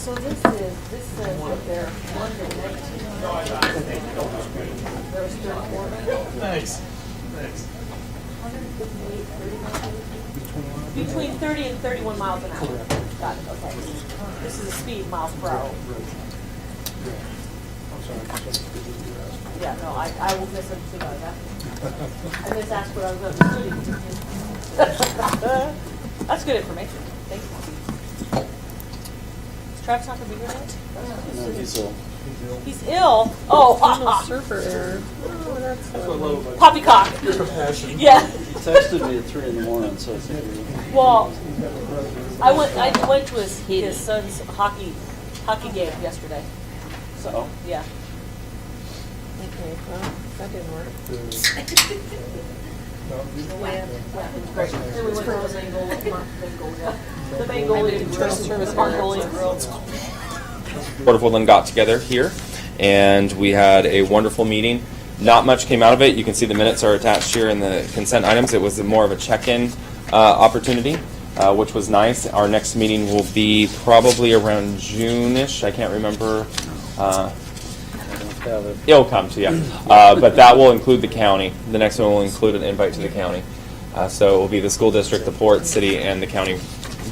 So this says that they're under 19. There's 34. Thanks. Thanks. 158, 30. Between 30 and 31 miles an hour. Got it, okay. This is the speed, miles per hour. Yeah, no, I will misunderstood by that. I just asked what I was understanding. That's good information. Thank you. Is Travis not going to be here tonight? No, he's ill. He's ill? Oh, Surfer error. Oh, that's That's what I love about poppycock. your compassion. Yeah. He texted me at 3 in the morning, so I think Well, I went to his son's hockey game yesterday. So, Oh. yeah. Okay, well, that didn't work. Yeah, it was great. Then we went to the main goal, yeah. The main goal is internal service Board of Woodland got together here, and we had a wonderful meeting. Not much came out of it. You can see the minutes are attached here in the consent items. It was more of a check-in opportunity, which was nice. Our next meeting will be probably around June-ish. I can't remember. I don't have it. It'll come to you. But that will include the county. The next one will include an invite to the county. So it will be the school district, the port, city, and the county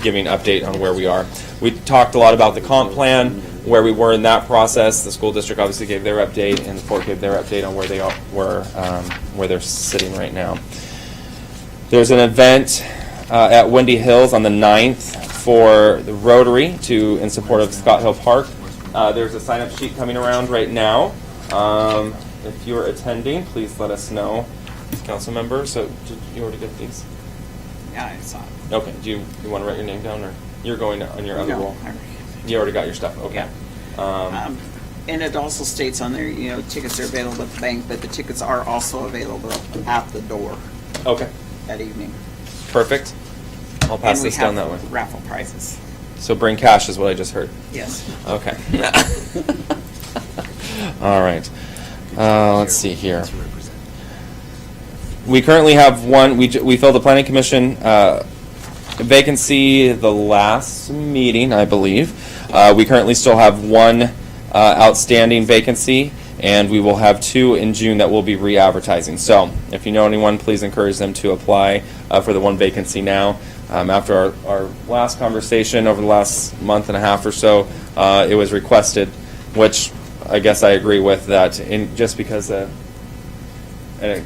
giving an update on where we are. We talked a lot about the comp plan, where we were in that process. The school district obviously gave their update, and the port gave their update on where they are, where they're sitting right now. There's an event at Windy Hills on the 9th for the Rotary in support of Scott Hill Park. There's a sign-up sheet coming around right now. If you're attending, please let us know, council member. So did you already get these? Yeah, I saw it. Okay. Do you want to write your name down, or you're going on your other No, role? I- You already got your stuff. Okay. Yeah. And it also states on there, tickets are available at the bank, but the tickets are also available at the door Okay. that evening. Perfect. I'll pass And we this down have that way. raffle prizes. So bring cash is what I just heard. Yes. Okay. All right. Let's see here. We currently have one. We filled the planning commission vacancy the last meeting, I believe. We currently still have one outstanding vacancy, and we will have 2 in June that we'll be re-advertising. So if you know anyone, please encourage them to apply for the one vacancy now. After our last conversation over the last month and a half or so, it was requested, which I guess I agree with, that just because a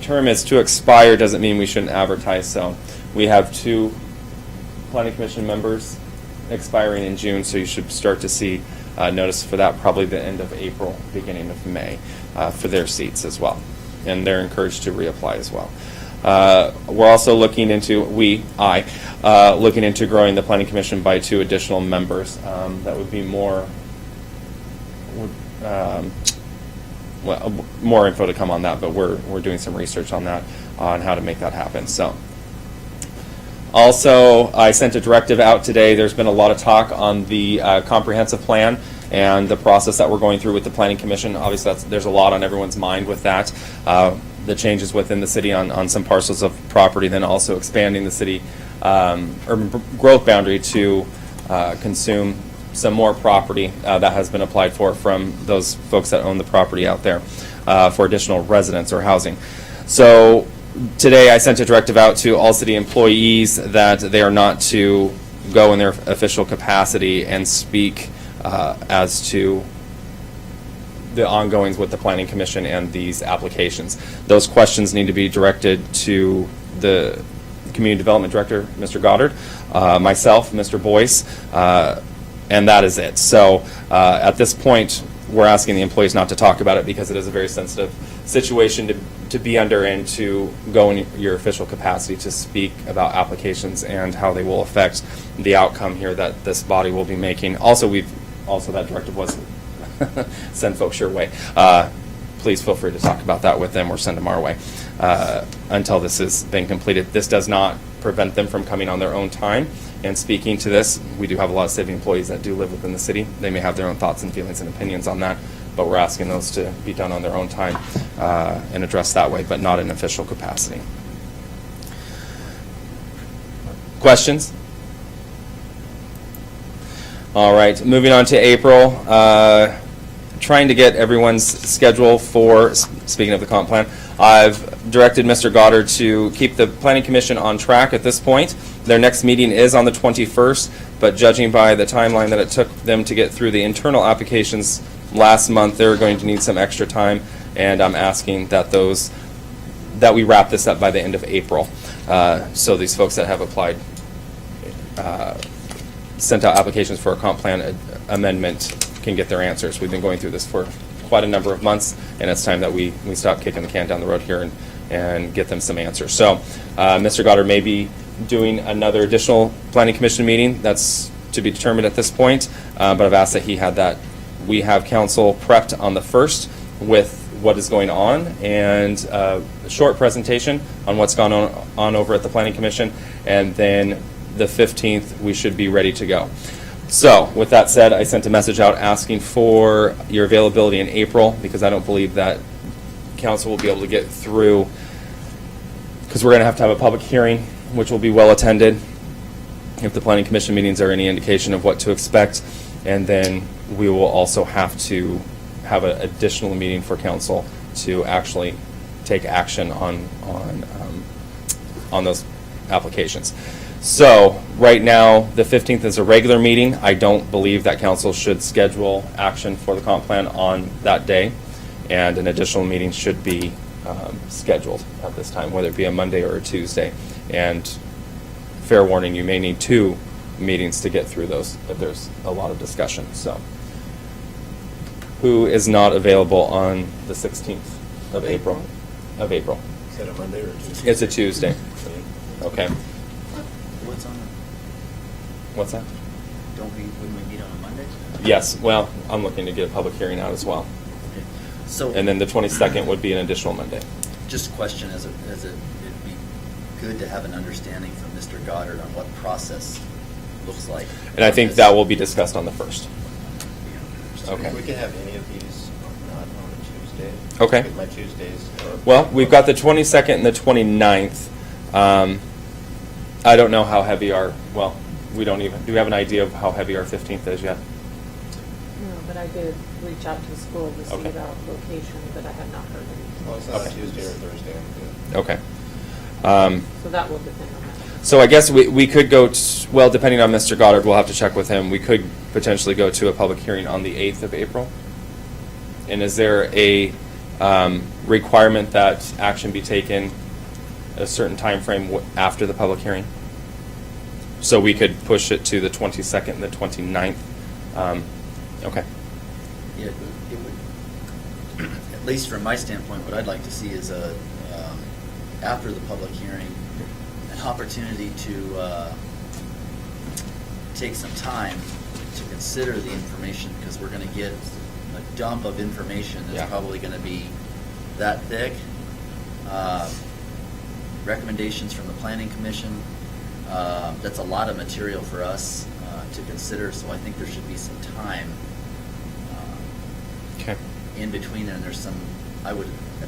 term is to expire doesn't mean we shouldn't advertise. So we have 2 planning commission members expiring in June, so you should start to see notice for that probably the end of April, beginning of May for their seats as well. And they're encouraged to reapply as well. We're also looking into, looking into growing the planning commission by 2 additional members. That would be more info to come on that, but we're doing some research on that, on how to make that happen. So, also, I sent a directive out today. There's been a lot of talk on the comprehensive plan and the process that we're going through with the planning commission. Obviously, there's a lot on everyone's mind with that. The changes within the city on some parcels of property, then also expanding the city urban growth boundary to consume some more property that has been applied for from those folks that own the property out there for additional residents or housing. So today I sent a directive out to all city employees that they are not to go in their official capacity and speak as to the ongoings with the Planning Commission and these applications. Those questions need to be directed to the Community Development Director, Mr. Goddard, myself, Mr. Boyce, and that is it. So at this point, we're asking the employees not to talk about it because it is a very sensitive situation to be under, and to go in your official capacity to speak about applications and how they will affect the outcome here that this body will be making. Also, that directive was send folks your way. Please feel free to talk about that with them or send them our way until this has been completed. This does not prevent them from coming on their own time and speaking to this. We do have a lot of city employees that do live within the city. They may have their own thoughts and feelings and opinions on that, but we're asking those to be done on their own time and addressed that way, but not in official capacity. Questions? All right, moving on to April. Trying to get everyone's schedule for, speaking of the comp plan, I've directed Mr. Goddard to keep the Planning Commission on track at this point. Their next meeting is on the 21st, but judging by the timeline that it took them to get through the internal applications last month, they're going to need some extra time, and I'm asking that we wrap this up by the end of April. So these folks that have applied, sent out applications for a comp plan amendment can get their answers. We've been going through this for quite a number of months, and it's time that we stop kicking the can down the road here and get them some answers. So Mr. Goddard may be doing another additional Planning Commission meeting. That's to be determined at this point, but I've asked that we have council prepped on the 1st with what is going on and a short presentation on what's gone on over at the Planning Commission, and then the 15th we should be ready to go. So with that said, I sent a message out asking for your availability in April, because I don't believe that council will be able to get through, because we're going to have a public hearing, which will be well attended, if the Planning Commission meetings are any indication of what to expect, and then we will also have to have an additional meeting for council to actually take action on those applications. So right now, the 15th is a regular meeting. I don't believe that council should schedule action for the comp plan on that day, and an additional meeting should be scheduled at this time, whether it be a Monday or a Tuesday. And fair warning, you may need 2 meetings to get through those, but there's a lot of discussion. So who is not available on the 16th of April? Is that a Monday or a Tuesday? It's a Tuesday. Okay. What's on What's that? wouldn't we meet on a Monday? Yes, well, I'm looking to get a public hearing out as well. Okay. So, And then the 22nd would be an additional Monday. just a question, it'd be good to have an understanding from Mr. Goddard on what process looks like. And I think that will be discussed on the 1st. Okay. We can have any of these not on a Tuesday. Okay. My Tuesdays are. Well, we've got the 22nd and the 29th. I don't know how heavy do we have an idea of how heavy our 15th is yet? No, but I did reach out to the school to see Okay. about location, but I have not heard anything. Well, it's not Okay. Tuesday or Thursday. I'm good. Okay. So that will depend on that. So I guess we could go, well, depending on Mr. Goddard, we'll have to check with him. We could potentially go to a public hearing on the 8th of April. And is there a requirement that action be taken a certain time frame after the public hearing? So we could push it to the 22nd and the 29th. Okay. Yeah, it would, at least from my standpoint, what I'd like to see is after the public hearing, an opportunity to take some time to consider the information, because we're going to get a dump of information that's Yeah. probably going to be that thick. Recommendations from the Planning Commission, that's a lot of material for us to consider, so I think there should be some time Okay. in between, and there's some, at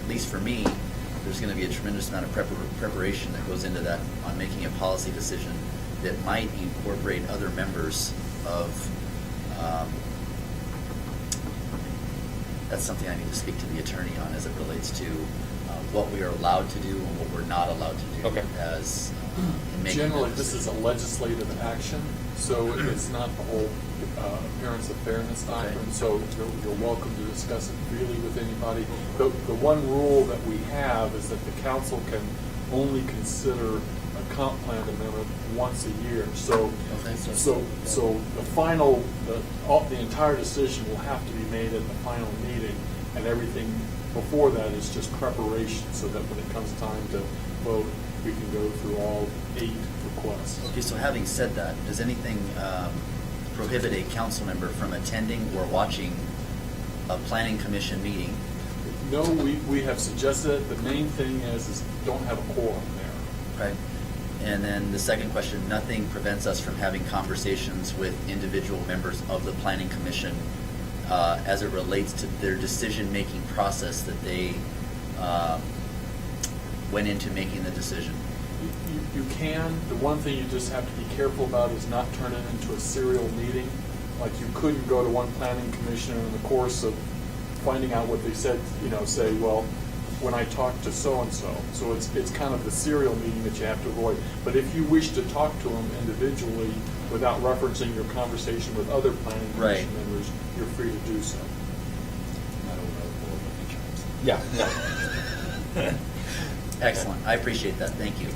least for me, there's going to be a tremendous amount of preparation that goes into that on making a policy decision that might incorporate other members of, that's something I need to speak to the attorney on as it relates to what we are allowed to do and what we're not allowed to do Okay. as in making that Generally, this is a decision. legislative action, so it's not the whole appearance of fairness doctrine, Okay. so you're welcome to discuss it freely with anybody. The one rule that we have is that the council can only consider a comp plan amendment once a year. So Okay. the entire decision will have to be made at the final meeting, and everything before that is just preparation, so that when it comes time to vote, we can go through all 8 requests. Okay, so having said that, does anything prohibit a council member from attending or watching a planning commission meeting? No, we have suggested it. The main thing is don't have a quorum there. Okay. And then the second question, nothing prevents us from having conversations with individual members of the planning commission as it relates to their decision-making process that they went into making the decision. You can. The one thing you just have to be careful about is not turn it into a serial meeting, like you couldn't go to one planning commissioner in the course of finding out what they said, say, well, when I talked to so-and-so. So it's kind of the serial meeting that you have to avoid. But if you wish to talk to them individually without referencing your conversation with other planning commission Right. members, you're free to do so. Yeah. Excellent. I appreciate that. Thank you.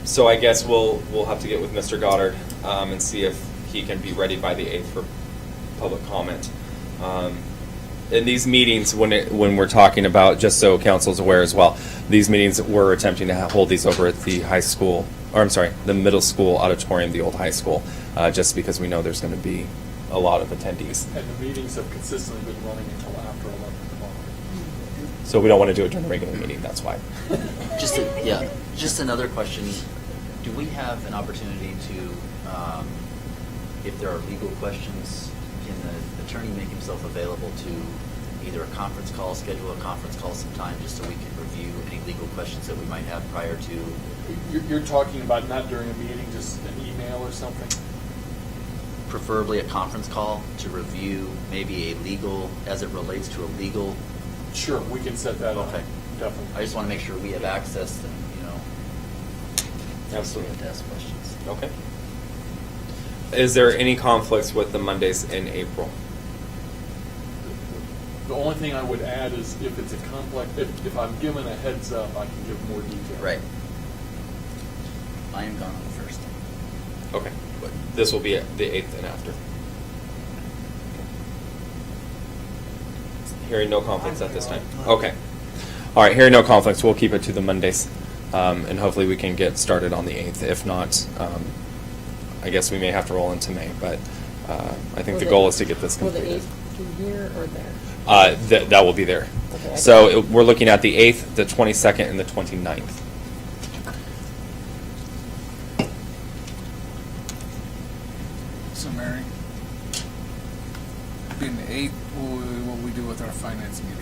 So I guess we'll have to get with Mr. Goddard and see if he can be ready by the 8th for public comment. In these meetings, when we're talking about, just so council's aware as well, these meetings we're attempting to hold these over at the high school, or I'm sorry, the middle school auditorium, the old high school, just because we know there's going to be a lot of attendees. And the meetings have consistently been running until after 11 o'clock. So we don't want to do it during the regular meeting. That's why. Just another question. Do we have an opportunity to, if there are legal questions, can the attorney make himself available to either a conference call, schedule a conference call sometime, just so we can review any legal questions that we might have prior to? You're talking about not during a meeting, just an email or something? Preferably a conference call to review maybe a legal, as it relates to a legal. Sure, we can set that up. Okay. Definitely. I just want to make sure we have access and, Absolutely. we have to ask questions. Okay. Is there any conflicts with the Mondays in April? Mm-hmm. The only thing I would add is if it's a complex, if I'm given a heads up, I can give more detail. Right. I am gone on the 1st. Okay. But this will be at the 8th and after. Hearing no conflicts at this time. Okay. All right, hearing no conflicts, we'll keep it to the Mondays. And hopefully we can get started on the 8th. If not, I guess we may have to roll into May, but I think the goal is to get this Will the completed. 8th be here or there? That will be there. Okay, So we're looking at the 8th, the 22nd, and the 29th. So Mary, being the 8th, what we do with our finance meeting?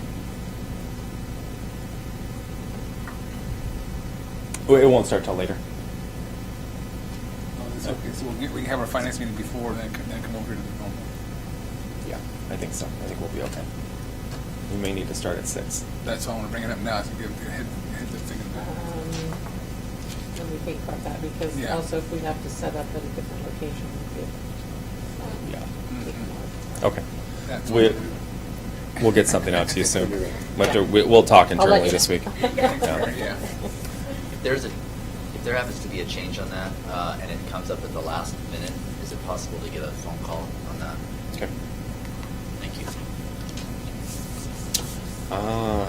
It won't start till later. Oh, it's okay, so we can have our finance meeting before, then come over to the normal. Yeah, I think so. I think we'll be okay. We may need to start at 6. That's why I want to bring it up now, to give the head the thing. Let me think about that, because Yeah. also if we have to set up at a different location, we could. Yeah. take them out. Okay. That's We, what- we'll get something out to you soon. We'll talk I'll let internally you this know. week. Yeah. If there happens to be a change on that, and it comes up at the last minute, is it possible to get a phone call on that? Okay. Thank you.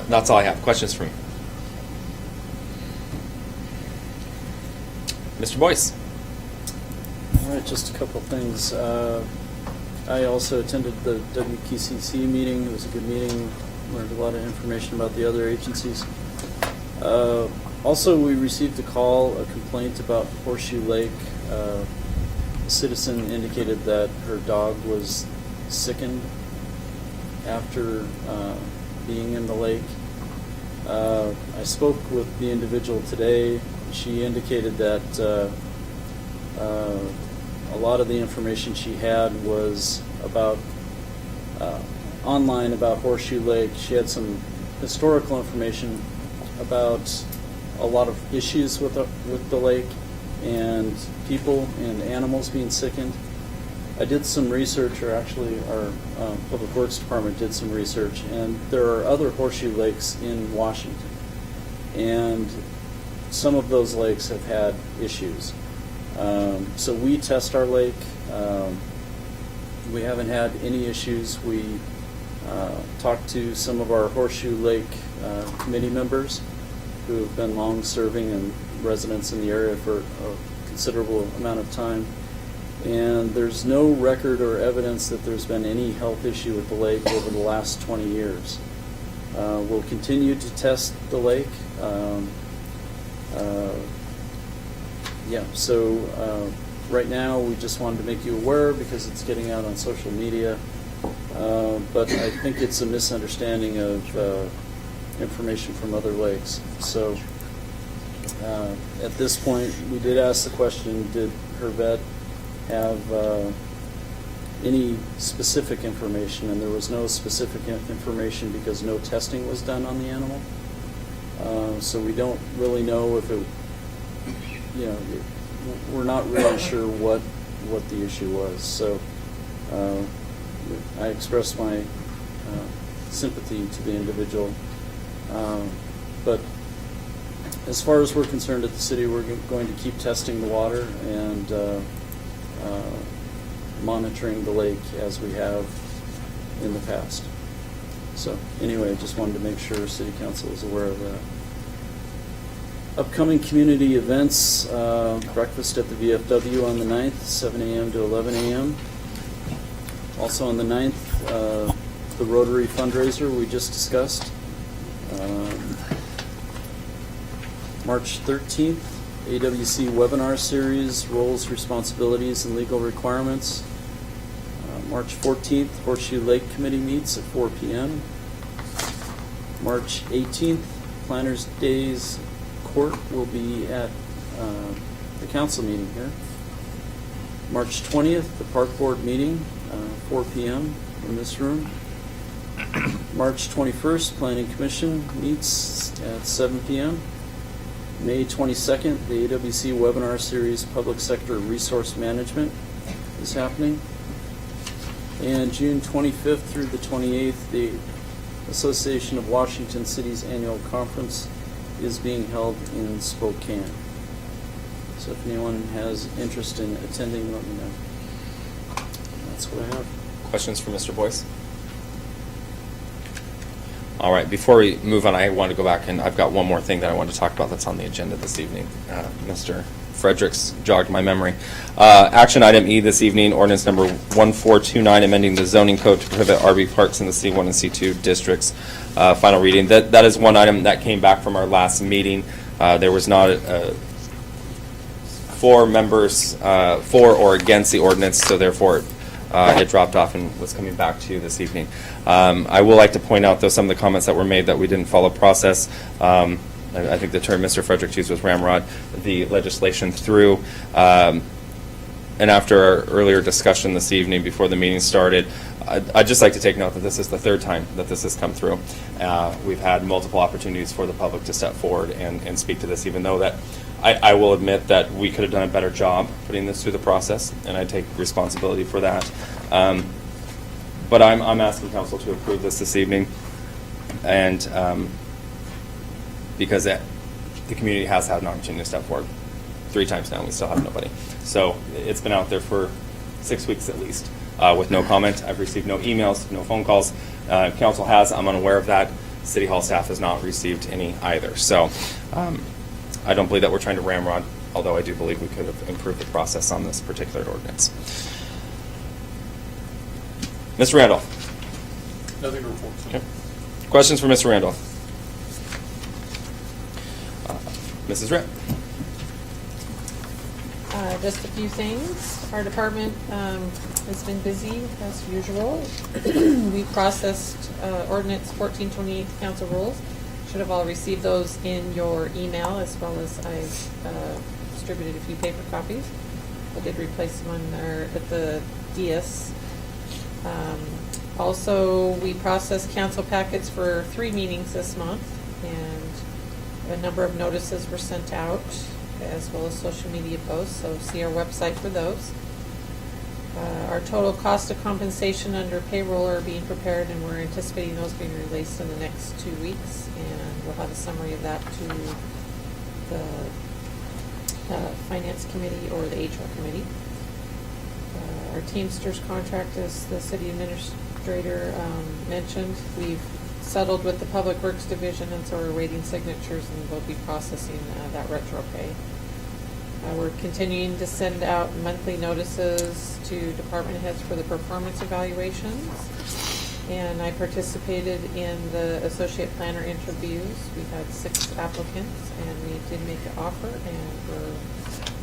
That's all I have. Questions for me? Mr. Boyce? All right, just a couple of things. I also attended the WQCC meeting. It was a good meeting. Learned a lot of information about the other agencies. Also, we received a complaint about Horseshoe Lake. A citizen indicated that her dog was sickened after being in the lake. I spoke with the individual today. She indicated that a lot of the information she had was about online about Horseshoe Lake. She had some historical information about a lot of issues with the lake and people and animals being sickened. I did some research, or actually our Public Works Department did some research, and there are other horseshoe lakes in Washington. And some of those lakes have had issues. So we test our lake. We haven't had any issues. We talked to some of our Horseshoe Lake committee members who have been long-serving and residents in the area for a considerable amount of time. And there's no record or evidence that there's been any health issue with the lake over the last 20 years. We'll continue to test the lake. So right now we just wanted to make you aware because it's getting out on social media. But I think it's a misunderstanding of information from other lakes. So at this point, we did ask the question, did her vet have any specific information, and there was no specific information because no testing was done on the animal. So we don't really know if it, we're not really sure what the issue was. So I expressed my sympathy to the individual. But as far as we're concerned at the city, we're going to keep testing the water and monitoring the lake as we have in the past. So anyway, I just wanted to make sure City Council is aware of that. Upcoming community events, breakfast at the VFW on the 9th, 7 a.m. to 11 a.m. Also on the 9th, the Rotary fundraiser we just discussed. March 13th, AWC webinar series, roles, responsibilities, and legal requirements. March 14th, Horseshoe Lake Committee meets at 4 p.m. March 18th, Planners Days Court will be at the council meeting here. March 20th, the Park Board meeting, 4 p.m. in this room. March 21st, Planning Commission meets at 7 p.m. May 22nd, the AWC webinar series, Public Sector Resource Management, is happening. And June 25th through the 28th, the Association of Washington Cities Annual Conference is being held in Spokane. So if anyone has interest in attending, let me know. That's what I have. Questions for Mr. Boyce? All right, before we move on, I want to go back, and I've got one more thing that I want to talk about that's on the agenda this evening. Mr. Fredericks jogged my memory. Action item E this evening, ordinance number 1429, amending the zoning code to prohibit RV parks in the C1 and C2 districts. Final reading. That is one item that came back from our last meeting. There was not 4 members for or against the ordinance, so therefore it dropped off and was coming back to you this evening. I will like to point out, though, some of the comments that were made that we didn't follow process. I think the term Mr. Frederick used was ramrod the legislation through. And after our earlier discussion this evening before the meeting started, I'd just like to take note that this is the 3rd time that this has come through. We've had multiple opportunities for the public to step forward and speak to this, even though that I will admit that we could have done a better job putting this through the process, and I take responsibility for that. But I'm asking council to approve this evening, and because the community has had an opportunity to step forward 3 times now, and we still have nobody. So it's been out there for 6 weeks at least with no comment. I've received no emails, no phone calls. Council has. I'm unaware of that. City Hall staff has not received any either. So I don't believe that we're trying to ramrod, although I do believe we could have improved the process on this particular ordinance. Mr. Randolph. Nothing to report, sir. Okay. Questions for Mr. Randolph? Mrs. Ritt. Just a few things. Our department has been busy as usual. We processed ordinance 1428 council rules. Should have all received those in your email, as well as I distributed a few paper copies. I did replace them on there at the DS. Also, we processed council packets for 3 meetings this month, and a number of notices were sent out, as well as social media posts, so see our website for those. Our total cost of compensation under payroll are being prepared, and we're anticipating those being released in the next 2 weeks, and we'll have a summary of that to the Finance Committee or the HR Committee. Our Teamsters contract, as the City Administrator mentioned, we've settled with the Public Works Division, and so we're awaiting signatures, and we'll be processing that retro pay. We're continuing to send out monthly notices to department heads for the performance evaluations, and I participated in the associate planner interviews. We had 6 applicants, and we did make an offer, and we're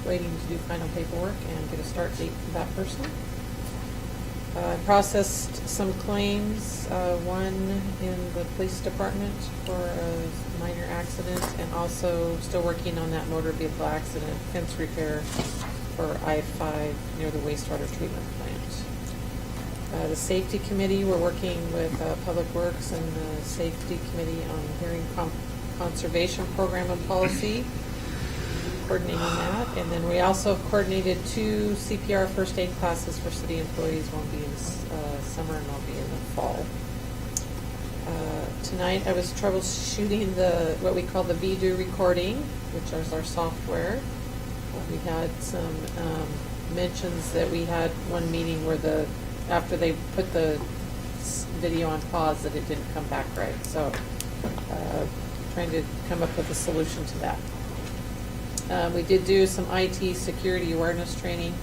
waiting to do final paperwork and get a start date for that person. I processed some claims, one in the police department for a minor accident, and also still working on that motor vehicle accident fence repair for I-5 near the wastewater treatment plant. The Safety Committee, we're working with Public Works and the Safety Committee on hearing conservation program and policy, coordinating that. And then we also have coordinated 2 CPR first aid classes for city employees. One will be in summer and one will be in the fall. Tonight I was troubleshooting what we call the VDO recording, which is our software. We had some mentions that we had one meeting where after they put the video on pause, that it didn't come back right. So trying to come up with a solution to that. We did do some IT security awareness training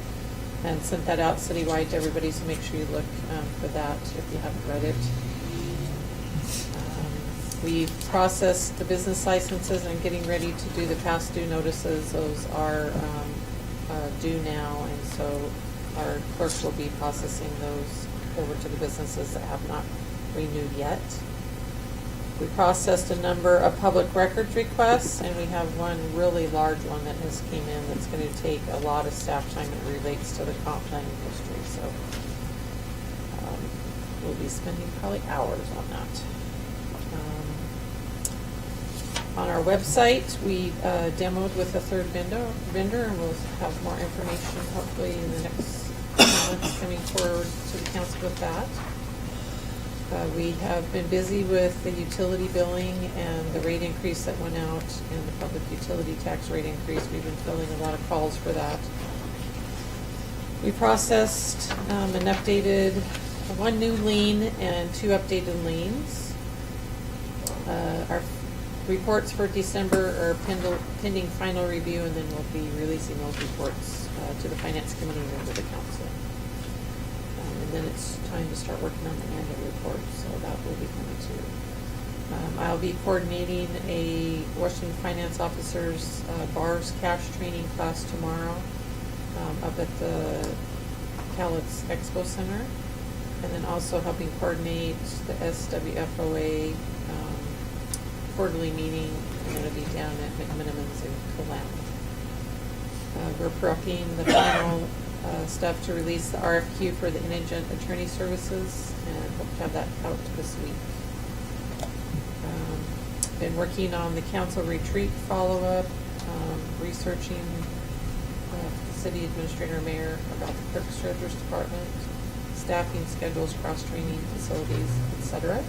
and sent that out citywide to everybody, so make sure you look for that if you haven't read it. We've processed the business licenses and getting ready to do the past due notices. Those are due now, and so our clerk will be processing those over to the businesses that have not renewed yet. We processed a number of public records requests, and we have one really large one that has came in that's going to take a lot of staff time and relates to the comp planning history. So we'll be spending probably hours on that. On our website, we demoed with a third vendor, and we'll have more information hopefully in the next months coming forward to the council with that. We have been busy with the utility billing and the rate increase that went out and the public utility tax rate increase. We've been filling a lot of calls for that. We processed and updated 1 new lien and 2 updated liens. Our reports for December are pending final review, and then we'll be releasing those reports to the Finance Committee and to the Council. And then it's time to start working on the annual report, so that will be coming too. I'll be coordinating a Washington Finance Officers BARS cash training class tomorrow up at the Cowlitz Expo Center, and then also helping coordinate the SWFOA quarterly meeting. I'm going to be down at McMinimans in Willamette. We're prepping the final stuff to release the RFQ for the indigent attorney services, and hope to have that out this week. Been working on the council retreat follow-up, researching the city administrator mayor about the clerk's treasurer's department, staffing schedules, cross-training facilities, etc.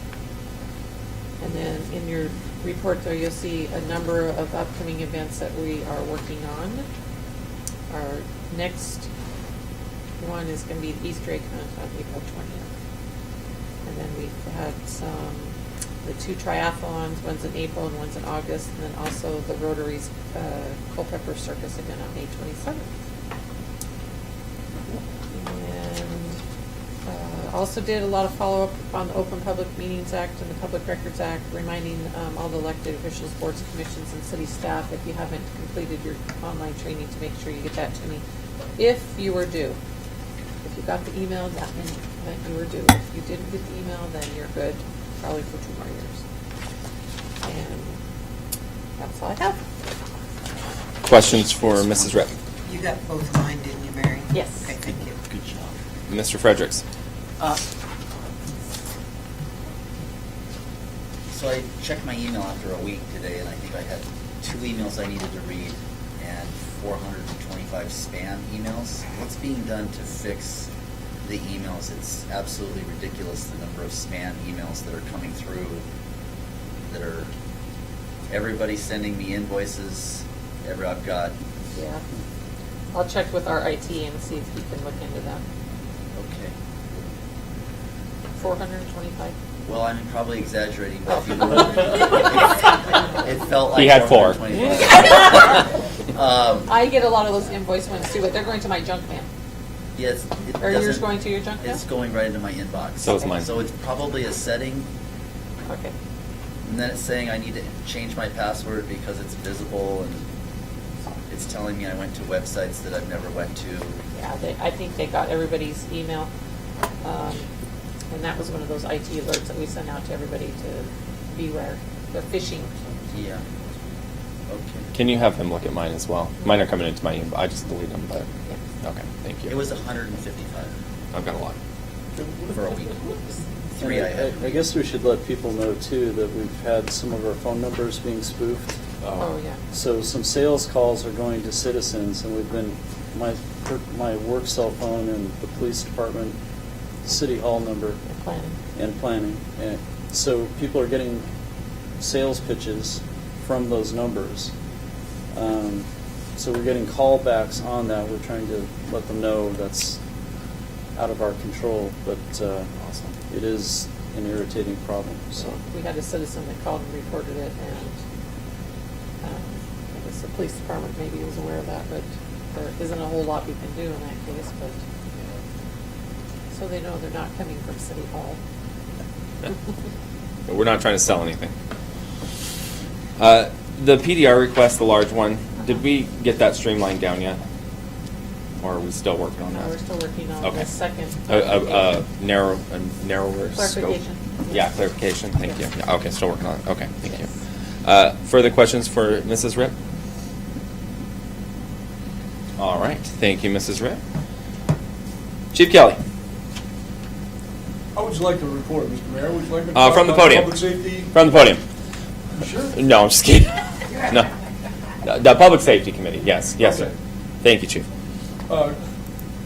And then in your report there, you'll see a number of upcoming events that we are working on. Our next one is going to be the Easter egg hunt on April 20th. And then we've had the 2 triathlons, one's in April and one's in August, and then also the Rotary's Culpeper Circus again on May 27th. Also did a lot of follow-up on the Open Public Meetings Act and the Public Records Act, reminding all the elected officials, boards, commissions, and city staff, if you haven't completed your online training, to make sure you get that to me if you were due. If you got the email, that meant you were due. If you didn't get the email, then you're good, probably for 2 more years. And that's all I have. Questions for Mrs. Rep? You got both of mine, didn't you, Mary? Yes. Okay, thank you. Good job. Mr. Fredericks? So I checked my email after a week today, and I think I had 2 emails I needed to read and 425 spam emails. What's being done to fix the emails? It's absolutely ridiculous, the number of spam emails that are coming through, that are everybody sending me invoices. I've got... Yeah. I'll check with our IT and see if we can look into them. Okay. 425. Well, I'm probably exaggerating, but if you were, it felt like He had 4. 425. I get a lot of those invoice ones too, but they're going to my junk mail. Yes, it Are yours doesn't- going to your junk mail? It's going right into my inbox. So is mine. So it's probably a setting, Okay. and then it's saying I need to change my password because it's visible, and it's telling me I went to websites that I've never went to. Yeah, I think they got everybody's email. And that was one of those IT alerts that we sent out to everybody to beware. The phishing. Yeah. Okay. Can you have him look at mine as well? Mine are coming into my inbox. I just delete them, but Yeah. okay, thank you. It was 155. I've got a lot. for a week. 3 I had. I guess we should let people know too that we've had some of our phone numbers being spoofed. Oh, yeah. So some sales calls are going to citizens, and we've been, my work cell phone and the police department, city hall number, You're planning. and planning. And so people are getting sales pitches from those numbers. So we're getting callbacks on that. We're trying to let them know that's out of our control, but it is an irritating problem. So We had a citizen that called and reported it, and I guess the police department maybe was aware of that, but there isn't a whole lot we can do in that case, but so they know they're not coming from City Hall. But we're not trying to sell anything. The PDR request, the large one, did we get that streamlined down yet? Or are we still working on that? We're still working on Okay. the second. A narrower scope? Clarification. Yeah, clarification, thank you. Yeah, okay, still working on it, okay, thank you. Further questions for Mrs. Ripp? All right, thank you, Mrs. Ripp. Chief Kelly? How would you like to report, Mr. Mayor? Would you like to From the talk about podium. Public safety? From the podium. You sure? No, I'm just kidding. No. The Public Safety Committee, yes, yes, sir. Okay. Thank you, Chief.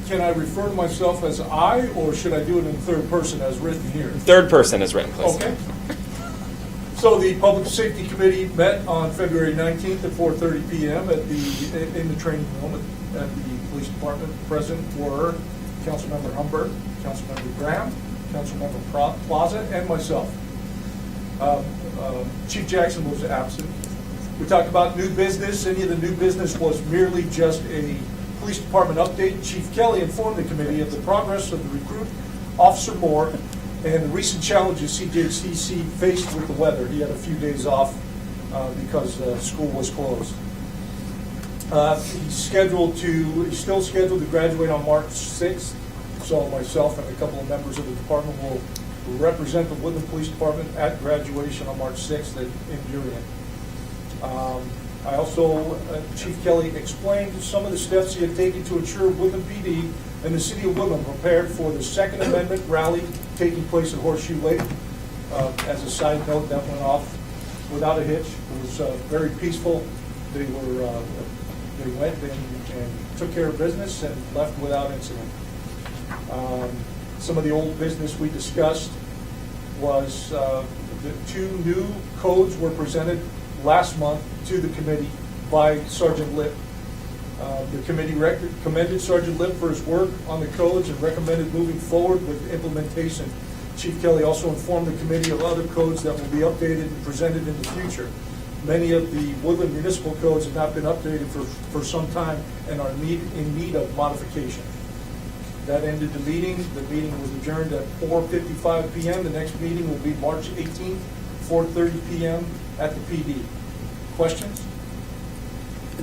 Can I refer to myself as I, or should I do it in third person as written here? Third person is written, please. Okay. So the Public Safety Committee met on February 19th at 4:30 p.m. in the training room at the police department. Present were Councilmember Humbyrd, Councilmember Graham, Councilmember Plaza, and myself. Chief Jackson was absent. We talked about new business. Any of the new business was merely just a police department update. Chief Kelly informed the committee of the progress of the recruit, Officer Moore, and the recent challenges CJCC faced with the weather. He had a few days off because school was closed. He's still scheduled to graduate on March 6th. So myself and a couple of members of the department will represent the Woodland Police Department at graduation on March 6th in Burien. I also, Chief Kelly explained some of the steps he had taken to ensure Woodland PD and the city of Woodland prepared for the Second Amendment rally taking place at Horseshoe Lake. As a side note, that went off without a hitch. It was very peaceful. They went and took care of business and left without incident. Some of the old business we discussed was the 2 new codes were presented last month to the committee by Sergeant Lipp. The committee commended Sergeant Lipp for his work on the codes and recommended moving forward with implementation. Chief Kelly also informed the committee of other codes that will be updated and presented in the future. Many of the Woodland municipal codes have not been updated for some time and are in need of modification. That ended the meeting. The meeting was adjourned at 4:55 p.m. The next meeting will be March 18th, 4:30 p.m. at the PD. Questions? I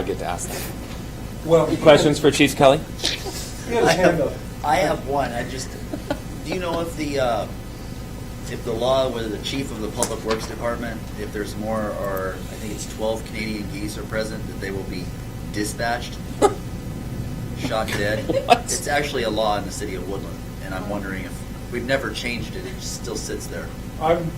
get to ask that. Well, Questions for Chief Kelly? He had his hand up. I have one. Do you know if the law, whether the chief of the Public Works Department, if there's more, or I think it's 12 Canadian geese are present, that they will be dispatched, shot dead? What? It's actually a law in the city of Woodland, and I'm wondering if, we've never changed it, it still sits there. I'm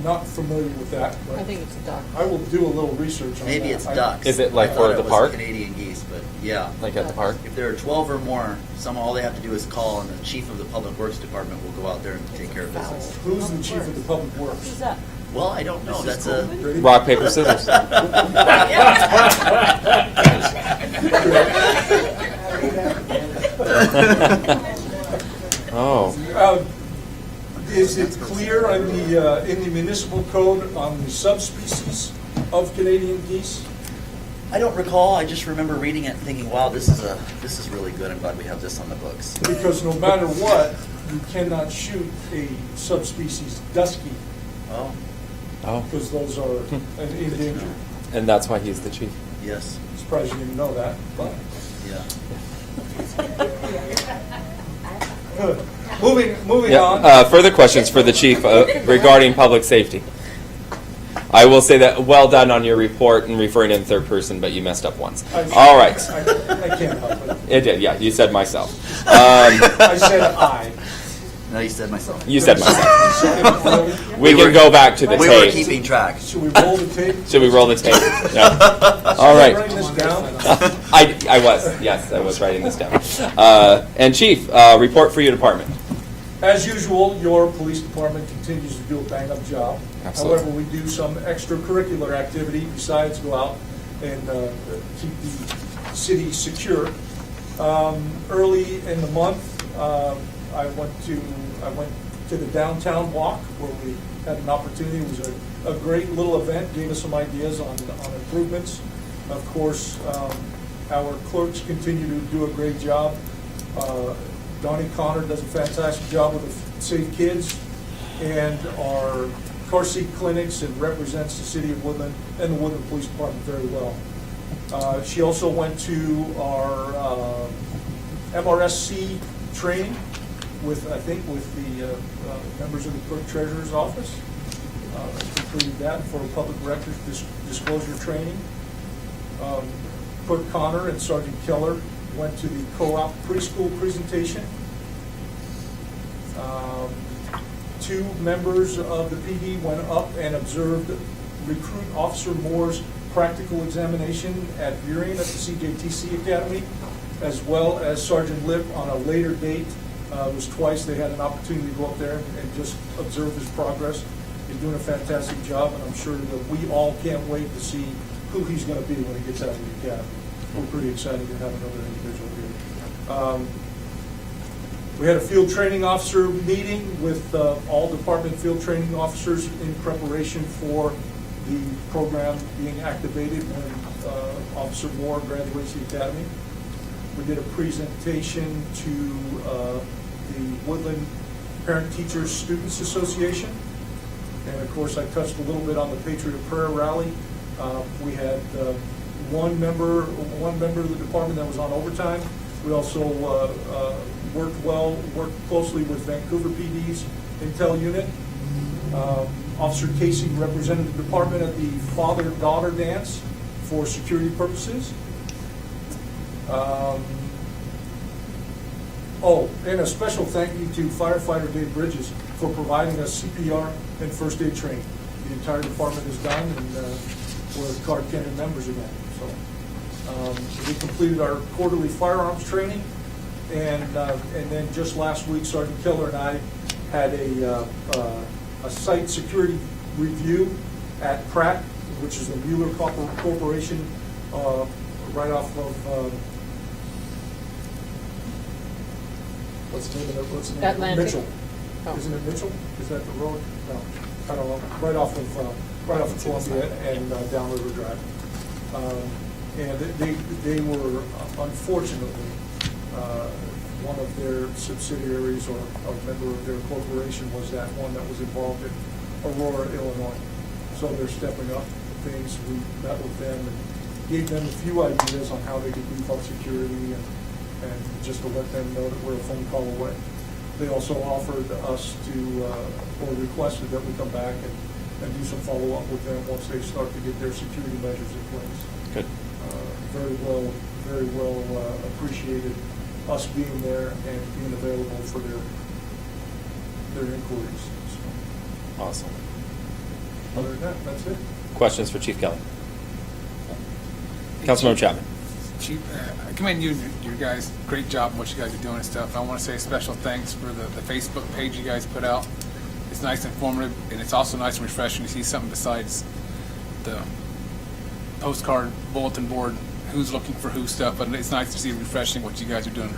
not familiar with that, but I think it's a duck. I will do a little research on that. Maybe it's ducks. Is it like I for thought the it was park? Canadian geese, but yeah. Like at the park? If there are 12 or more, all they have to do is call, and the chief of the Public Works Department will go out there and take care of business. Who's the chief of the public Who's works? that? Well, I don't know. That's a. Rock, paper, scissors. Oh. Is it clear in the municipal code on the subspecies of Canadian geese? I don't recall. I just remember reading it and thinking, "Wow, this is really good. I'm glad we have this on the books." Because no matter what, you cannot shoot a subspecies dusky Oh, Oh. because those are endangered. And that's why he's the chief. yes, Surprised you didn't know that, but. yeah. Moving Yeah. on. Further questions for the chief regarding public safety? I will say that well done on your report and referring in third person, but you messed up once. All right. I can't help it. It did, yeah. You said myself. I said I. No, you said myself. You said myself. We We can were- go back to the We were tape. keeping track. Should we roll the tape? Should we roll the tape? Yeah. All right. Writing this down? I was, yes, I was writing this down. And Chief, report for your department. As usual, your police department continues to do a bang-up job. Absolutely. However, we do some extracurricular activity besides go out and keep the city secure. Early in the month, I went to the downtown walk where we had an opportunity. It was a great little event, gave us some ideas on improvements. Of course, our clerks continue to do a great job. Donnie Connor does a fantastic job with the Safe Kids and our car seat clinics and represents the city of Woodland and the Woodland Police Department very well. She also went to our MRSC training with the members of the clerk treasurer's office. Completed that for public records disclosure training. Clerk Connor and Sergeant Keller went to the co-op preschool presentation. Two members of the PD went up and observed Recruit Officer Moore's practical examination at Burien at the CJTC Academy, as well as Sergeant Lip on a later date. It was twice they had an opportunity to go up there and just observe his progress. He's doing a fantastic job, and I'm sure that we all can't wait to see who he's going to be when he gets out of the academy. We're pretty excited to have another individual here. We had a field training officer meeting with all department field training officers in preparation for the program being activated when Officer Moore graduates the academy. We did a presentation to the Woodland Parent Teachers Students Association. And of course, I touched a little bit on the Patriot Prayer Rally. We had one member of the department that was on overtime. We also worked closely with Vancouver PD's Intel unit. Officer Casey represented the department at the father-daughter dance for security purposes. And a special thank you to firefighter Dave Bridges for providing us CPR and first aid training. The entire department is done, and we're card-carrying members again. So we completed our quarterly firearms training, and then just last week, Sergeant Keller and I had a site security review at Pratt, which is the Mueller Corporation, right off of what's the name of it? Atlantic. Mitchell. Oh. Isn't it Mitchell? Is that the road? No, I don't know. Right off of Columbia and down River Drive. And they were unfortunately one of their subsidiaries or a member of their corporation was that one that was involved in Aurora, Illinois. So they're stepping up things. We met with them and gave them a few ideas on how they could beef up security and just to let them know that we're a phone call away. They also offered us or requested that we come back and do some follow-up with them once they start to get their security measures in place. Good. Very well appreciated us being there and being available for their inquiries. So, Awesome. other than that, that's it. Questions for Chief Kelly? Councilmember Chapman. Chief, I commend you and your guys. Great job in what you guys are doing and stuff. I want to say special thanks for the Facebook page you guys put out. It's nice and informative, and it's also nice and refreshing to see something besides the postcard bulletin board, who's looking for who stuff. But it's nice to see refreshing what you guys are doing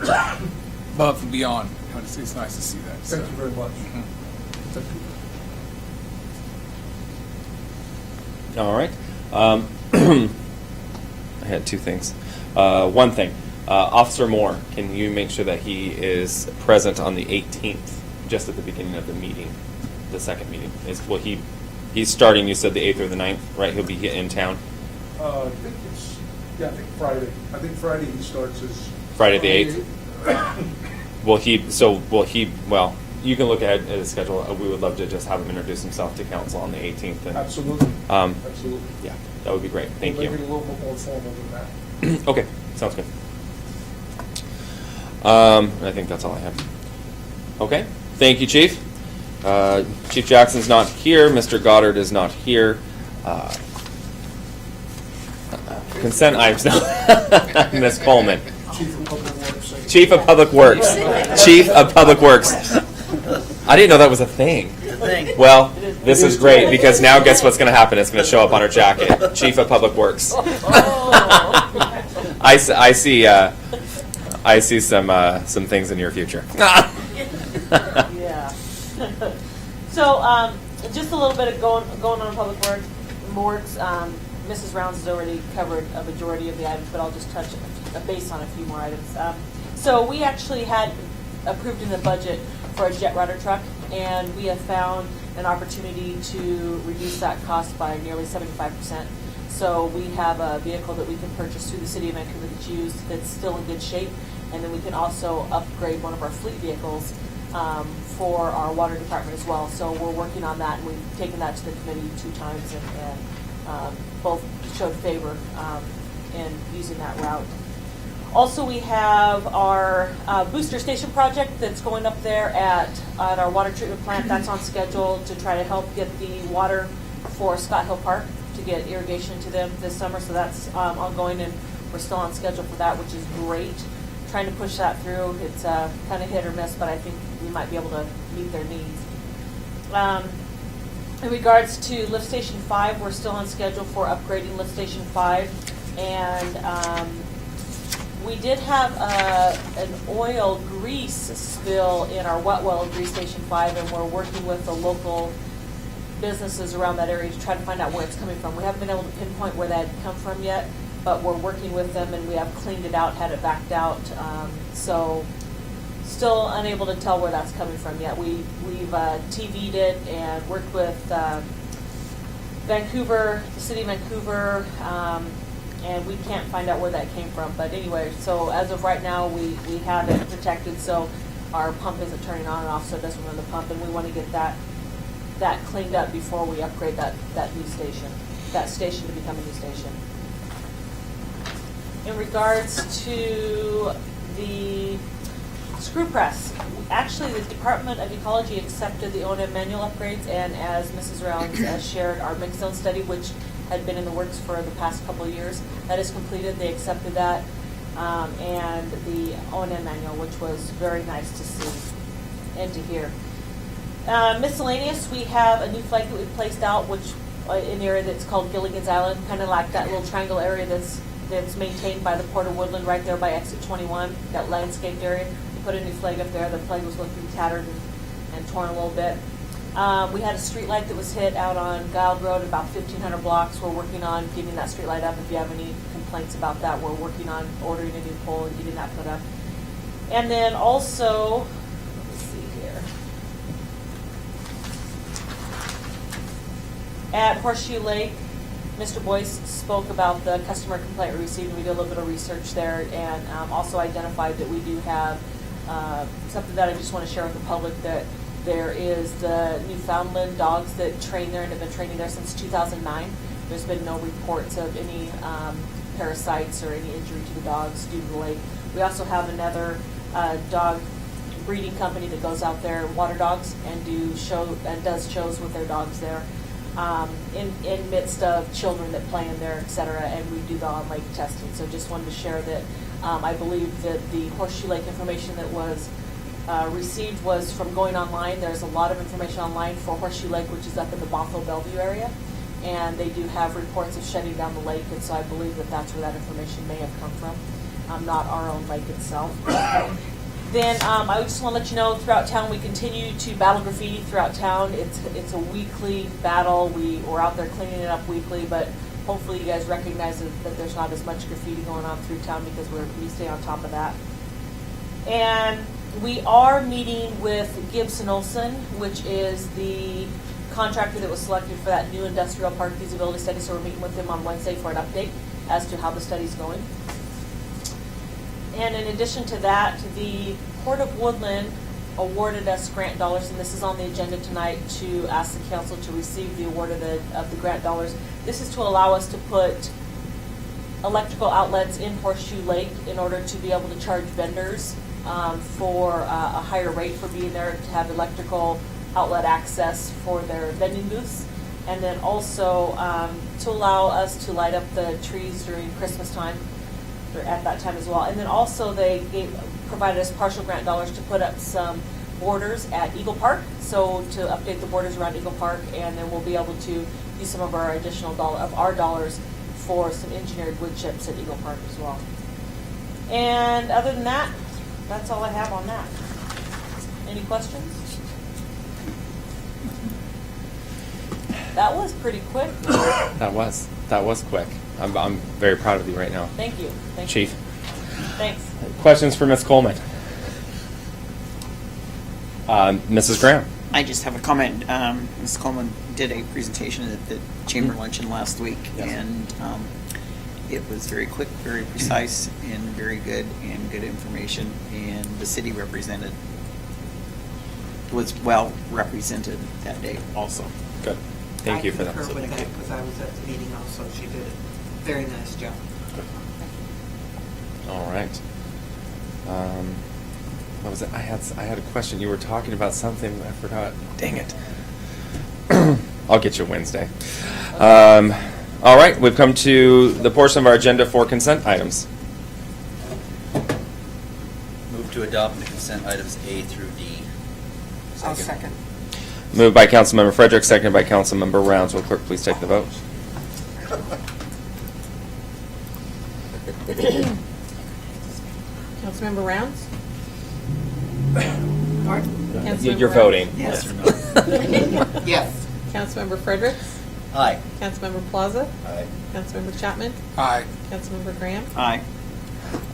above and beyond. It's nice to see that. Thank you very much. Thank you. All right. I had two things. One thing, Officer Moore, can you make sure that he is present on the 18th, just at the beginning of the meeting, the second meeting? He's starting, you said the 8th or the 9th, right? He'll be in town? I think Friday. I think Friday he starts his... Friday the 8th? Well, you can look at his schedule. We would love to just have him introduce himself to council on the 18th. And, Absolutely. Absolutely. Yeah, that would be great. Thank We'll you. make it a little bit more formal than that. Okay, sounds good. I think that's all I have. Okay, thank you, Chief. Chief Jackson's not here. Mr. Goddard is not here. Consent items. Ms. Coleman. Chief of Public Works. Chief of Public Works. I didn't know that was a thing. Good thing. Well, this is great because now guess what's going to happen? It's going to show up on her jacket. Chief of Public Works. I see some things in your future. Yeah. So, just a little bit of going on Public Works. Mrs. Rounds has already covered a majority of the items, but I'll just touch base on a few more items. So we actually had approved in the budget for a jet rider truck, and we have found an opportunity to reduce that cost by nearly 75%. So we have a vehicle that we can purchase through the City of Vancouver that's used, that's still in good shape, and then we can also upgrade one of our fleet vehicles for our water department as well. So we're working on that, and we've taken that to the committee 2 times, and both showed favor in using that route. Also, we have our booster station project that's going up there at our water treatment plant. That's on schedule to try to help get the water for Scott Hill Park to get irrigation to them this summer. So that's ongoing, and we're still on schedule for that, which is great. Trying to push that through. It's kind of hit or miss, but I think we might be able to meet their needs. In regards to Lift Station 5, we're still on schedule for upgrading Lift Station 5, and we did have an oil grease spill in our wet well at Grease Station 5, and we're working with the local businesses around that area to try to find out where it's coming from. We haven't been able to pinpoint where that had come from yet, but we're working with them, and we have cleaned it out, had it backed out. So still unable to tell where that's coming from yet. We've TV'd it and worked with Vancouver, the City of Vancouver, and we can't find out where that came from. But anyway, so as of right now, we have it protected, so our pump isn't turning on and off, so it doesn't run the pump, and we want to get that cleaned up before we upgrade that new station, that station to become a new station. In regards to the screw press, actually the Department of Ecology accepted the O&M manual upgrades, and as Mrs. Rounds shared, our mixed zone study, which had been in the works for the past couple of years, that is completed. They accepted that, and the O&M manual, which was very nice to see and to hear. Miscellaneous, we have a new flag that we placed out, which in the area that's called Gilligan's Island, kind of like that little triangle area that's maintained by the Port of Woodland, right there by exit 21, that landscaped area. We put a new flag up there. The flag was looking tattered and torn a little bit. We had a street light that was hit out on Guild Road, about 1,500 blocks. We're working on getting that street light up. If you have any complaints about that, we're working on ordering a new pole and getting that put up. And then also, let's see here. At Horseshoe Lake, Mr. Boyce spoke about the customer complaint we received, and we did a little bit of research there, and also identified that we do have something that I just want to share with the public, that there is the Newfoundland dogs that train there and have been training there since 2009. There's been no reports of any parasites or any injury to the dogs due to the lake. We also have another dog breeding company that goes out there, Water Dogs, and does shows with their dogs there. In midst of children that play in there, et cetera, and we do the on-lake testing. So just wanted to share that I believe that the Horseshoe Lake information that was received was from going online. There's a lot of information online for Horseshoe Lake, which is up in the Bothell Bellevue area, and they do have reports of shutting down the lake, and so I believe that that's where that information may have come from, not our own lake itself. Then I just want to let you know, throughout town we continue to battle graffiti throughout town. It's a weekly battle. We're out there cleaning it up weekly, but hopefully you guys recognize that there's not as much graffiti going on through town, because we stay on top of that. And we are meeting with Gibson Olson, which is the contractor that was selected for that new industrial park feasibility study. So we're meeting with them on Wednesday for an update as to how the study's going. And in addition to that, the Port of Woodland awarded us grant dollars, and this is on the agenda tonight, to ask the council to receive the award of the grant dollars. This is to allow us to put electrical outlets in Horseshoe Lake in order to be able to charge vendors for a higher rate for being there, to have electrical outlet access for their vending booths. And then also to allow us to light up the trees during Christmas time, or at that time as well. And then also they provided us partial grant dollars to put up some borders at Eagle Park, so to update the borders around Eagle Park, and then we'll be able to use some of our additional dollars for some engineered wood chips at Eagle Park as well. And other than that, that's all I have on that. Any questions? That was pretty quick. That was quick. I'm very proud of you right now. Thank you. Thank Chief. you. Thanks. Questions for Ms. Coleman? Mrs. Graham? I just have a comment. Ms. Coleman did a presentation at the Chamber Luncheon last week, Yes. and it was very quick, very precise, and very good, and good information. And the city was well represented that day also. Good. Thank you for that. I concur with that because I was at the meeting also. She did a very nice job. All right. What was it? I had a question. You were talking about something. I forgot. Dang it. I'll get you Wednesday. All right. We've come to the portion of our agenda for consent items. Move to adopt the consent items A through D. I'll second. Moved by Councilmember Frederick, seconded by Councilmember Rounds. Will clerk please take the vote? Councilmember Rounds? You're voting. Yes or no? Yes. Councilmember Fredericks? Aye. Councilmember Plaza? Aye. Councilmember Chapman? Aye. Councilmember Graham? Aye.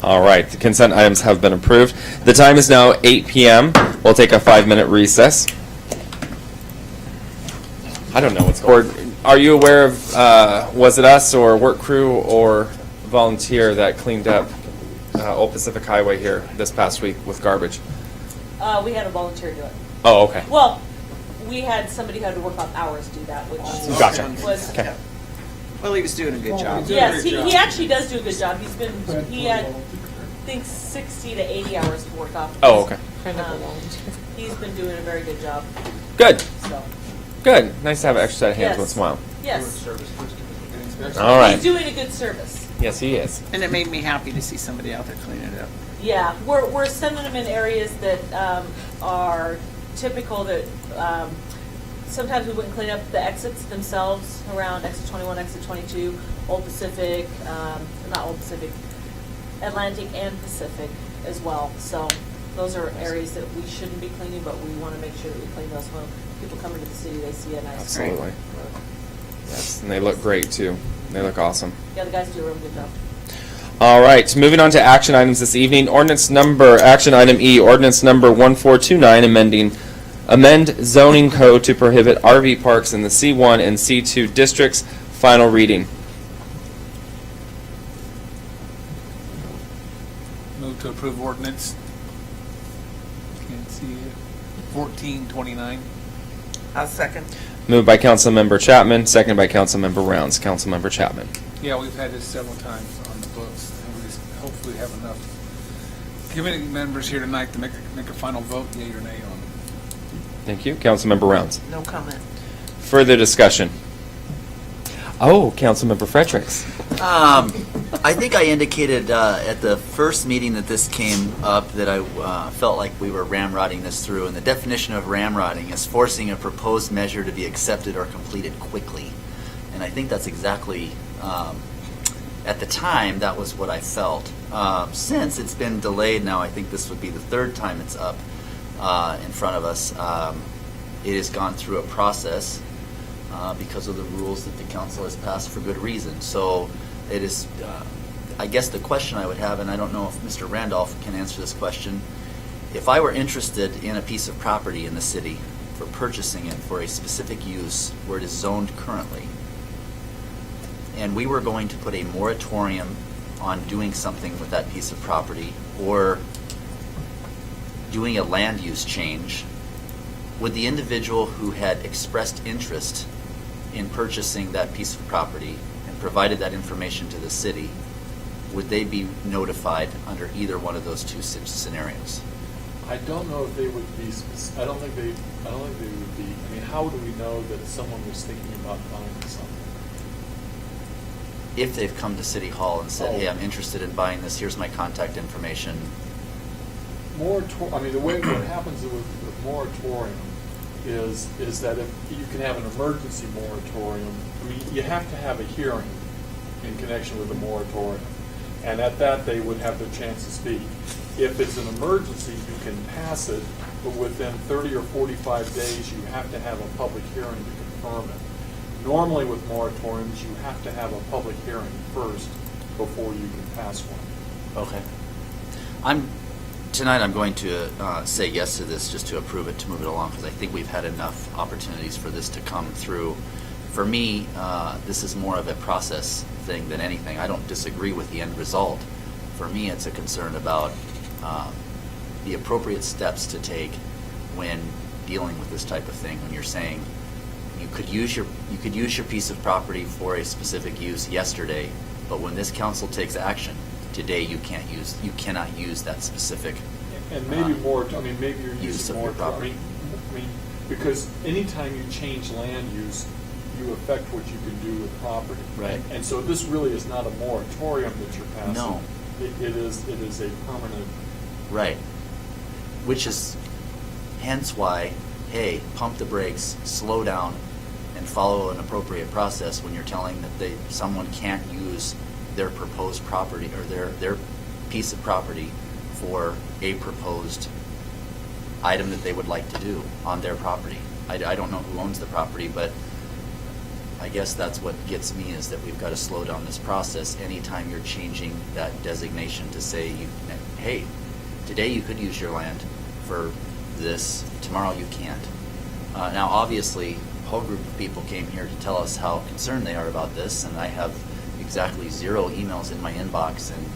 All right. The consent items have been approved. The time is now 8 p.m. We'll take a 5-minute recess. I don't know what's going on. Are you aware of, was it us or work crew or volunteer that cleaned up Old Pacific Highway here this past week with garbage? We had a volunteer do it. Oh, okay. Well, we had somebody who had to work on hours do that, which Gotcha. was. Okay. Well, he was doing a good job. Yes, he actually does do a good job. He had, I think, 60 to 80 hours to work off. Oh, okay. Kind of a volunteer. He's been doing a very good job, Good. so, Good. Nice to have an extra set of hands Yes. once in a while. yes. All right. He's doing a good service. Yes, he is. And it made me happy to see somebody out there cleaning it up. Yeah, we're sending them in areas that are typical that sometimes we wouldn't clean up the exits themselves around exit 21, exit 22, Old Pacific, not Old Pacific, Atlantic and Pacific as well. So those are areas that we shouldn't be cleaning, but we want to make sure that we clean those when people come into the city, they see a nice. Absolutely. road. Yes, and they look great too. They look awesome. Yeah, the guys do a really good job. All right, moving on to action items this evening. Action item E, ordinance number 1429, amend zoning code to prohibit RV parks in the C1 and C2 districts. Final reading. Move to approve ordinance. Can't see it. 1429. I'll second. Moved by Councilmember Chapman, seconded by Councilmember Rounds. Councilmember Chapman. Yeah, we've had this several times on the books, and we just hopefully have enough committee members here tonight to make a final vote, yea or nay on it. Thank you. Councilmember Rounds. No comment. Further discussion. Oh, Councilmember Fredericks. I think I indicated at the first meeting that this came up that I felt like we were ramrodding this through, and the definition of ramrodding is forcing a proposed measure to be accepted or completed quickly. And I think that's exactly, at the time, that was what I felt. Since it's been delayed now, I think this would be the third time it's up in front of us. It has gone through a process because of the rules that the council has passed for good reason. So it is, I guess the question I would have, and I don't know if Mr. Randolph can answer this question, if I were interested in a piece of property in the city for purchasing it for a specific use where it is zoned currently, and we were going to put a moratorium on doing something with that piece of property or doing a land use change, would the individual who had expressed interest in purchasing that piece of property and provided that information to the city would they be notified under either one of those two scenarios? I don't know if they would be, I don't think they would be, I mean, how do we know that someone was thinking about buying something? If they've come to City Hall and said, Oh. hey, I'm interested in buying this, here's my contact information. I mean, the way what happens with moratorium is that if you can have an emergency moratorium, I mean, you have to have a hearing in connection with the moratorium. And at that, they would have the chance to speak. If it's an emergency, you can pass it, but within 30 or 45 days, you have to have a public hearing to confirm it. Normally with moratoriums, you have to have a public hearing first before you can pass one. Okay. Tonight I'm going to say yes to this just to approve it, to move it along, because I think we've had enough opportunities for this to come through. For me, this is more of a process thing than anything. I don't disagree with the end result. For me, it's a concern about the appropriate steps to take when dealing with this type of thing. When you're saying you could use your piece of property for a specific use yesterday, but when this council takes action today, you cannot use that specific. And maybe maybe you're use using of your more. property. I mean, because anytime you change land use, you affect what you can do with property. Right. And so this really is not a moratorium that you're passing. No. It is a permanent. Right. Which is hence why, hey, pump the brakes, slow down, and follow an appropriate process when you're telling that someone can't use their proposed property or their piece of property for a proposed item that they would like to do on their property. I don't know who owns the property, but I guess that's what gets me, is that we've got to slow down this process anytime you're changing that designation to say, hey, today you could use your land for this, tomorrow you can't. Now, obviously, a whole group of people came here to tell us how concerned they are about this, and I have exactly 0 emails in my inbox, and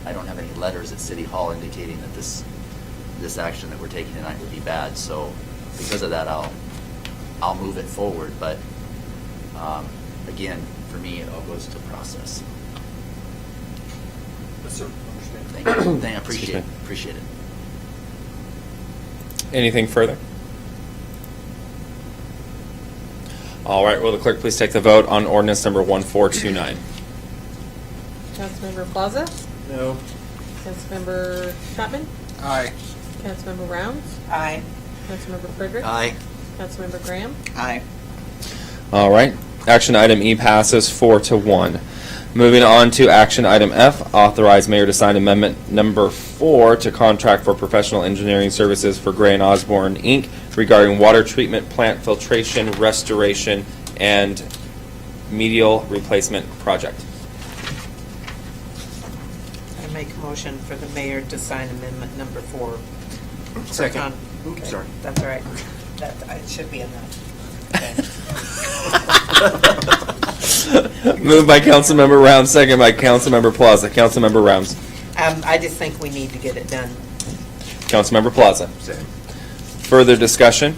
I don't have any letters at City Hall indicating that this action that we're taking tonight would be bad. So because of that, I'll move it forward. But again, for me, it all goes to process. Yes, sir. Understand. Thank you. I Excuse me. appreciate it. Anything further? All right, will the clerk please take the vote on ordinance number 1429? Councilmember Plaza? No. Councilmember Chapman? Aye. Councilmember Rounds? Aye. Councilmember Frederick? Aye. Councilmember Graham? Aye. All right, action item E passes 4-1. Moving on to action item F, authorize mayor to sign amendment number 4 to contract for professional engineering services for Gray and Osborne, Inc. regarding water treatment plant filtration, restoration, and medial replacement project. I make a motion for the mayor to sign amendment number 4. Second. Okay, Sorry. That's all right. It should be enough. Okay. Moved by Councilmember Rounds, second by Councilmember Plaza. Councilmember Rounds. I just think we need to get it done. Councilmember Plaza. Same. Further discussion?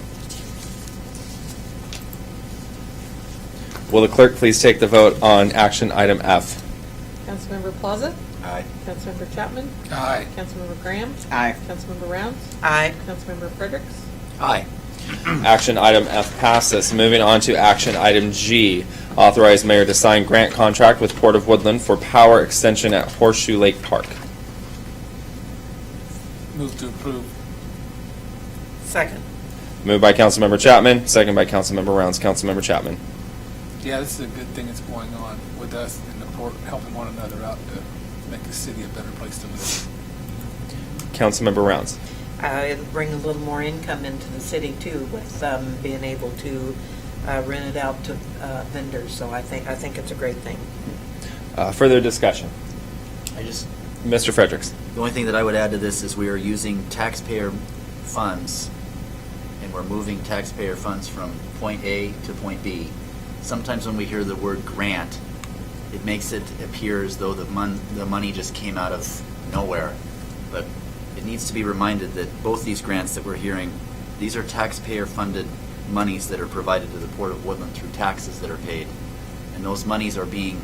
Will the clerk please take the vote on action item F? Councilmember Plaza? Aye. Councilmember Chapman? Aye. Councilmember Graham? Aye. Councilmember Rounds? Aye. Councilmember Fredericks? Aye. Action item F passes. Moving on to action item G, authorize mayor to sign grant contract with Port of Woodland for power extension at Horseshoe Lake Park. Move to approve. Second. Moved by Councilmember Chapman, second by Councilmember Rounds. Councilmember Chapman. Yeah, this is a good thing that's going on with us and the port, helping one another out to make the city a better place to live. Councilmember Rounds. It'll bring a little more income into the city too, with being able to rent it out to vendors. So I think it's a great thing. Further discussion? Mr. Fredericks. The only thing that I would add to this is we are using taxpayer funds, and we're moving taxpayer funds from point A to point B. Sometimes when we hear the word grant, it makes it appear as though the money just came out of nowhere. But it needs to be reminded that both these grants that we're hearing, these are taxpayer-funded monies that are provided to the Port of Woodland through taxes that are paid. And those monies are being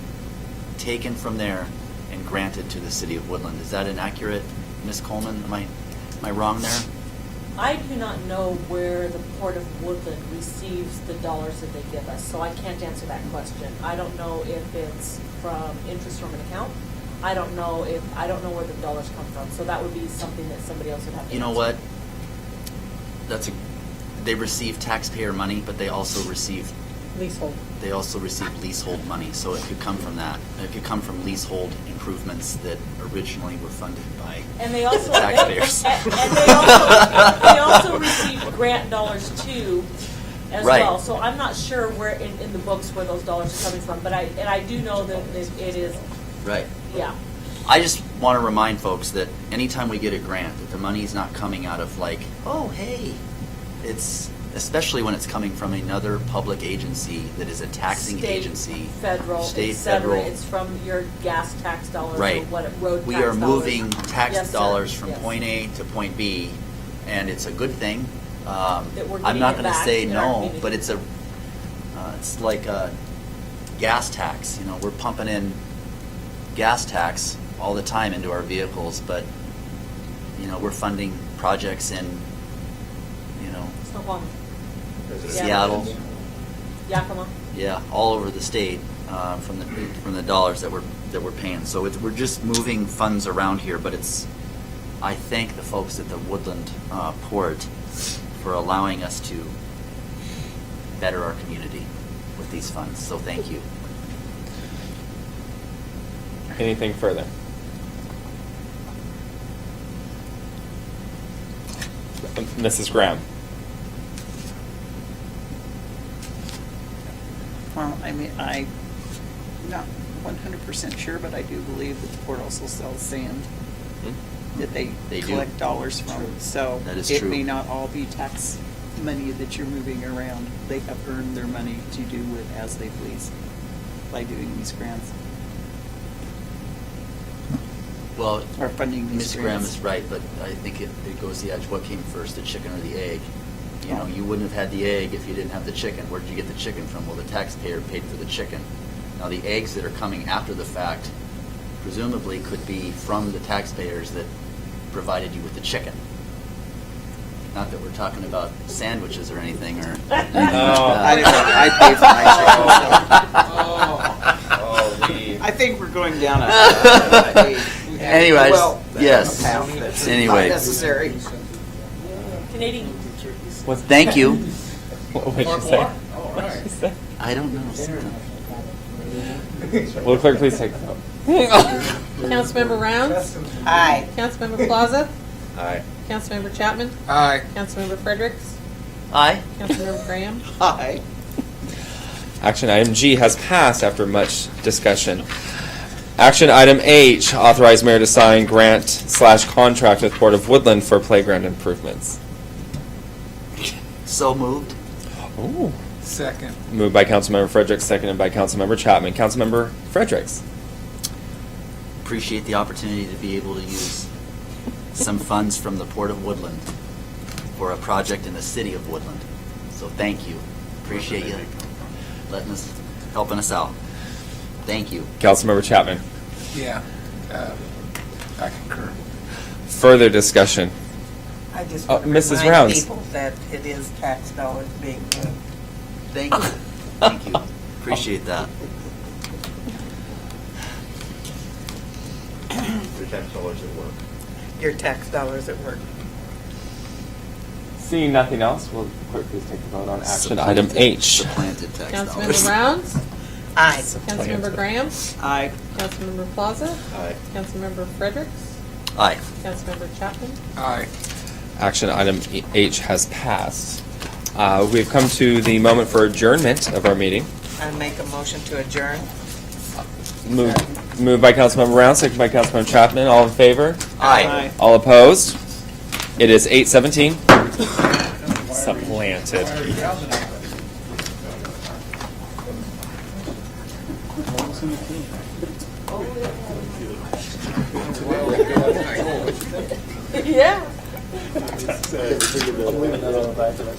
taken from there and granted to the city of Woodland. Is that inaccurate, Ms. Coleman? Am I wrong there? I do not know where the Port of Woodland receives the dollars that they give us, so I can't answer that question. I don't know if it's from interest from an account. I don't know where the dollars come from, so that would be something that somebody else would have to You know answer. what? They receive taxpayer money, but they also receive Leasehold. leasehold money, so it could come from that. It could come from leasehold improvements that originally were funded by And they also taxpayers. and they also receive grant dollars too, as Right. well. So I'm not sure where in the books where those dollars are coming from, but I do know that it is, Right. yeah. I just want to remind folks that anytime we get a grant, that the money's not coming out of like, oh, hey, it's, especially when it's coming from another public agency that is a taxing State, agency. Federal, State, et cetera. federal. It's from your gas tax dollars Right. or what road We tax are dollars. moving tax Yes, sir. dollars from Yes. point A to point B, and it's a good thing. That we're I'm getting not it going to back say in our no, community. but it's like a gas tax. You know, we're pumping in gas tax all the time into our vehicles, but you know, we're funding projects in, you know, Snoqualmie. Seattle, Yakima. yeah, all over the state from the dollars that we're paying. So we're just moving funds around here, but I thank the folks at the Woodland Port for allowing us to better our community with these funds. So thank you. Anything further? Mrs. Graham. Well, I mean, I'm not 100% sure, but I do believe that the port also sells sand that they They do. collect dollars from. So That is it true. may not all be tax money that you're moving around. They have earned their money to do with as they please by doing these grants Well, or funding these Ms. Graham grants. is right, but I think it goes the edge. What came first, the chicken or the egg? You know, you wouldn't have had the egg if you didn't have the chicken. Where did you get the chicken from? Well, the taxpayer paid for the chicken. Now, the eggs that are coming after the fact presumably could be from the taxpayers that provided you with the chicken. Not that we're talking about sandwiches or anything, or anything like I that. pay for my chicken. So. I think we're going down Anyways, well, yes. a path that's Anyway. not necessary. Canadian. Thank you. What did you say? What did you say? I don't know. Will the clerk please take the vote? Councilmember Rounds? Aye. Councilmember Plaza? Aye. Councilmember Chapman? Aye. Councilmember Fredericks? Aye. Councilmember Graham? Aye. Action item G has passed after much discussion. Action item H, authorize mayor to sign grant/contract with Port of Woodland for playground improvements. So moved. Ooh. Second. Moved by Councilmember Fredericks, seconded by Councilmember Chapman. Councilmember Fredericks. Appreciate the opportunity to be able to use some funds from the Port of Woodland for a project in the city of Woodland. So thank you. Appreciate you helping us out. Thank you. Councilmember Chapman. Yeah. I concur. Further discussion. I just Oh, want to Mrs. remind Rounds. people that it is tax dollars being moved. Thank you. Thank you. Appreciate that. Your tax dollars at work. Your tax dollars at work. Seeing nothing else, will the clerk please take the vote on action Supplanted- item H. Supplanted tax dollars. Councilmember Rounds? Aye. Councilmember Graham? Aye. Councilmember Plaza? Aye. Councilmember Fredericks? Aye. Councilmember Chapman? Aye. Action item H has passed. We've come to the moment for adjournment of our meeting. I make a motion to adjourn. Moved by Councilmember Rounds, seconded by Councilmember Chapman. All in favor? Aye. All opposed? It is 8:17. Supplanted. Yeah. I'm leaving that on the back of it.